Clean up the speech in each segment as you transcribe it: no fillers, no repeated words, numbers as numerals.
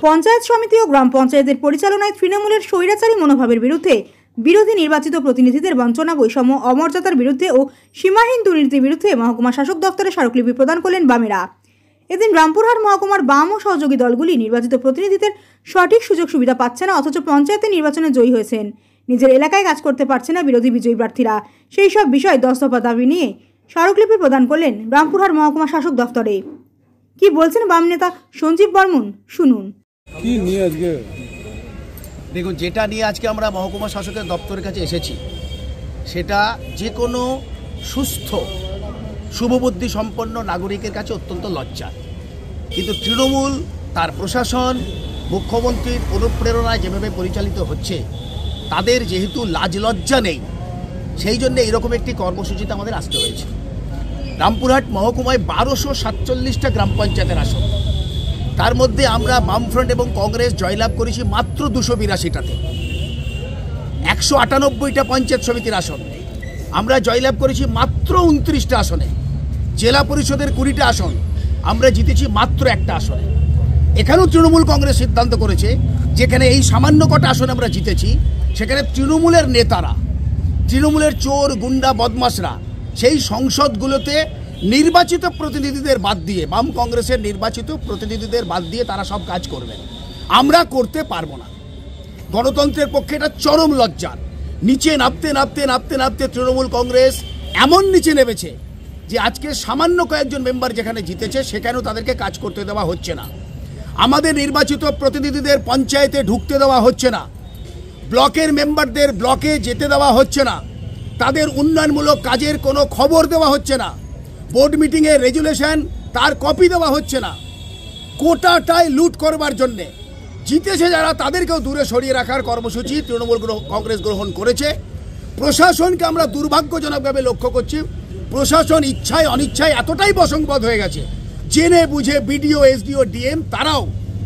পঞ্চায়েত সমিতি ও গ্রাম পঞ্চায়েতের পরিচালনায় তৃণমূলের স্বৈরাচারী মনোভাবের বিরুদ্ধে বিরোধী নির্বাচিত প্রতিনিধিদের বঞ্চনা, বৈষম্য, অমর্যাদার বিরুদ্ধে ও সীমাহীন দুর্নীতির বিরুদ্ধে মহকুমা শাসক দপ্তরে স্মারকলিপি প্রদান করলেন বামেরা। এদিন রামপুরহাট মহকুমার বাম ও সহযোগী দলগুলি নির্বাচিত প্রতিনিধিদের সঠিক সুযোগ সুবিধা পাচ্ছে না, অথচ পঞ্চায়েতের নির্বাচনে জয়ী হয়েছেন। নিজের এলাকায় কাজ করতে পারছে না বিরোধী বিজয়ী প্রার্থীরা। সেই সব বিষয় 10 দফা দাবি নিয়ে স্মারকলিপি প্রদান করলেন রামপুরহাট মহকুমা শাসক দপ্তরে। কি বলছেন বাম নেতা সঞ্জীব বর্মন, শুনুন। কি নিয়ে আজকে দেখুন, যেটা নিয়ে আজকে আমরা মহকুমা শাসকের দপ্তরের কাছে এসেছি সেটা যে কোনো সুস্থ শুভবুদ্ধি সম্পন্ন নাগরিকের কাছে অত্যন্ত লজ্জা। কিন্তু তৃণমূল তার প্রশাসন মুখ্যমন্ত্রীর অনুপ্রেরণায় যেভাবে পরিচালিত হচ্ছে, তাদের যেহেতু লাজ লজ্জা নেই, সেই জন্য এইরকম একটি কর্মসূচিতে আমাদের আসতে হয়েছে। রামপুরহাট মহকুমায় 1247টা গ্রাম পঞ্চায়েতের আসন, তার মধ্যে আমরা বামফ্রন্ট এবং কংগ্রেস জয়লাভ করেছি মাত্র 282টাতে। 198টা পঞ্চায়েত সমিতির আসন আমরা জয়লাভ করেছি মাত্র 29টা আসনে। জেলা পরিষদের 20টা আসন আমরা জিতেছি মাত্র একটা আসনে। এখানেও তৃণমূল কংগ্রেস সিদ্ধান্ত করেছে যেখানে এই সামান্য কটা আসনে আমরা জিতেছি, সেখানে তৃণমূলের নেতারা, তৃণমূলের চোর গুন্ডা বদমাশরা সেই সংসদগুলোতে নির্বাচিত প্রতিনিধিদের বাদ দিয়ে, বাম কংগ্রেসের নির্বাচিত প্রতিনিধিদের বাদ দিয়ে তারা সব কাজ করবেন। আমরা করতে পারবো না। গণতন্ত্রের পক্ষে এটা চরম লজ্জার। নিচে নামতে নামতে নামতে নামতে তৃণমূল কংগ্রেস এমন নিচে নেমেছে যে আজকে সামান্য কয়েকজন মেম্বার যেখানে জিতেছে সেখানেও তাদেরকে কাজ করতে দেওয়া হচ্ছে না। আমাদের নির্বাচিত প্রতিনিধিদের পঞ্চায়েতে ঢুকতে দেওয়া হচ্ছে না। ব্লকের মেম্বারদের ব্লকে যেতে দেওয়া হচ্ছে না। তাদের উন্নয়নমূলক কাজের কোনো খবর দেওয়া হচ্ছে না। বোর্ড মিটিংয়ের রেজুলেশন তার কপি দেওয়া হচ্ছে না। কোটাটাই লুট করবার জন্যে জিতেছে যারা, তাদেরকেও দূরে সরিয়ে রাখার কর্মসূচি তৃণমূল কংগ্রেস গ্রহণ করেছে। প্রশাসনকে আমরা দুর্ভাগ্যজনকভাবে লক্ষ্য করছি, প্রশাসন ইচ্ছায় অনিচ্ছায় এতটাই বশংবদ হয়ে গেছে, জেনে বুঝে বিডিও, এসডিও, ডিএম তারাও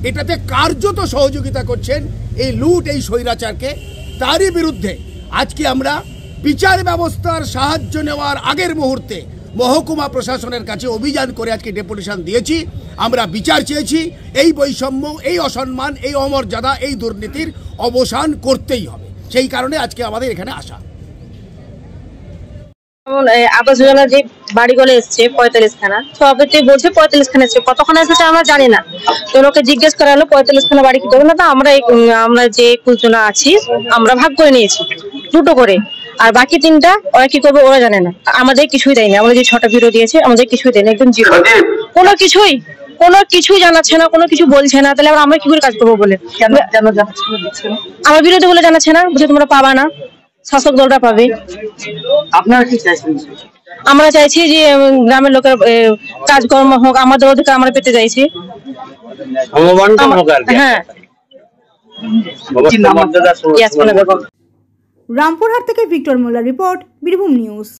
এটাতে কার্যত সহযোগিতা করছেন এই লুট, এই স্বৈরাচারকে। তারই বিরুদ্ধে আজকে আমরা বিচার ব্যবস্থার সাহায্য নেওয়ার আগের মুহূর্তে মহকুমা প্রশাসনের কাছে অভিযান করে আজকে ডেপুটেশন দিয়েছি। আমরা বিচার চেয়েছি। এই বৈষম্য, এই অসম্মান, এই অমর্যাদা, এই দুর্নীতির অবসান করতেই হবে। সেই কারণে আজকে আমাদের এখানে আসা। আবাস যোজনা যে বাড়িগুলো এসছে 45খানা, সভাপতি বলছে 45খানা এসছে, কতখানা এসেছে আমরা জানি না। তো ওকে জিজ্ঞেস করা হলো 45খানা বাড়ি কি দেবো না, তো আমরা যে 21 জন আছি আমরা ভাগ করে নিয়েছি 2টো করে, আর বাকি 3টা ওরা কি করবে ওরা জানে না। আমাদের কিছুই দেয়নি, আমাদের যে 6টা বিরো দিয়েছে আমাদের কিছুই দেয়নি, একদম জিরো, কোনো কিছুই জানাচ্ছে না, কোনো কিছু বলছে না। তাহলে আমরা কি করে কাজ করবো বলে, আমার বিরোধী বলে জানাচ্ছে না, বুঝে তোমরা পাবা না, শাসক দলটা পাবে। আপনারা কি চাইছেন? আমরা চাইছি যে গ্রামের লোকের কাজকর্ম হোক, আমাদের অধিকার আমরা পেতে চাইছি। হ্যাঁ, রামপুরহাট থেকে ভিক্টর মোল্লার রিপোর্ট, বীরভূম নিউজ।